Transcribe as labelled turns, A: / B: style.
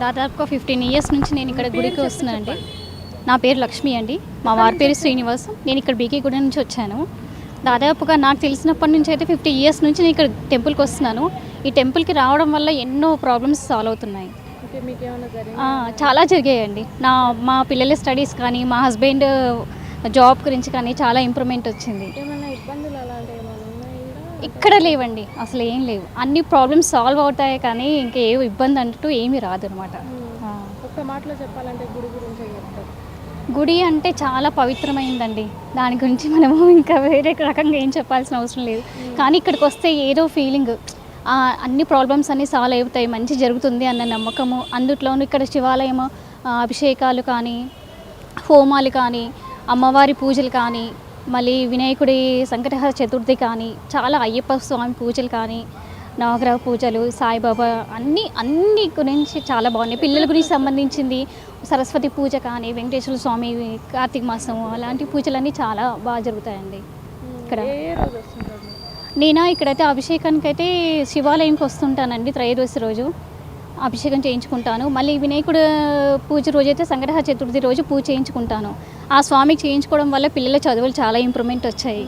A: దాదాపుగా 15 ఇయర్స్ నుంచి నేను ఇక్కడ గుడికి వస్తున్నానండి. నా పేరు లక్ష్మి అండి. మా వారి పేరు శ్రీనివాస్. నేను ఇక్కడ బీకేగూడ నుంచి వచ్చాను. దాదాపుగా నాకు తెలిసినప్పటి నుంచి అయితే 50 ఇయర్స్ నుంచి నేను ఇక్కడ టెంపుల్కి వస్తున్నాను. ఈ టెంపుల్కి రావడం వల్ల ఎన్నో ప్రాబ్లమ్స్ సాల్వ్ అవుతున్నాయి. చాలా జరిగాయండి. మా పిల్లల స్టడీస్ కానీ, మా హస్బెండ్ జాబ్ గురించి కానీ చాలా ఇంప్రూవ్మెంట్ వచ్చింది. ఇక్కడ లేవండి, అసలు ఏం లేవు. అన్ని ప్రాబ్లమ్స్ సాల్వ్ అవుతాయి కానీ ఇంకే ఇబ్బంది అంటూ ఏమీ రాదు అనమాట.
B: ఒక్క మాటలో చెప్పాలంటే గుడి గురించి
A: గుడి అంటే చాలా పవిత్రమైందండి. దాని గురించి మనము ఇంకా వేరే రకంగా ఏం చెప్పాల్సిన అవసరం లేదు. కానీ ఇక్కడికి వస్తే ఏదో ఫీలింగ్, అన్ని ప్రాబ్లమ్స్ అన్నీ సాల్వ్ అవుతాయి, మంచి జరుగుతుంది అన్న నమ్మకము. అందులోనూ ఇక్కడ శివాలయం అభిషేకాలు కానీ, హోమాలు కానీ, అమ్మవారి పూజలు కానీ, మళ్ళీ వినాయకుడి సంకటహర చతుర్థి కానీ, చాలా అయ్యప్ప స్వామి పూజలు కానీ, నవగ్రహ పూజలు, సాయిబాబా అన్ని గురించి చాలా బాగున్నాయి. పిల్లల గురించి సంబంధించింది సరస్వతి పూజ కానీ, వెంకటేశ్వర స్వామి కార్తీక మాసం అలాంటి పూజలన్నీ చాలా బాగా జరుగుతాయండి ఇక్కడ. ఇక్కడైతే అభిషేకానికి అయితే శివాలయంకి వస్తుంటానండి. త్రయోదశి రోజు అభిషేకం చేయించుకుంటాను. మళ్ళీ వినాయకుడు పూజ రోజైతే సంకటహర చతుర్థి రోజు పూజ చేయించుకుంటాను. ఆ స్వామికి చేయించుకోవడం వల్ల పిల్లల చదువులు చాలా ఇంప్రూవ్మెంట్ వచ్చాయి.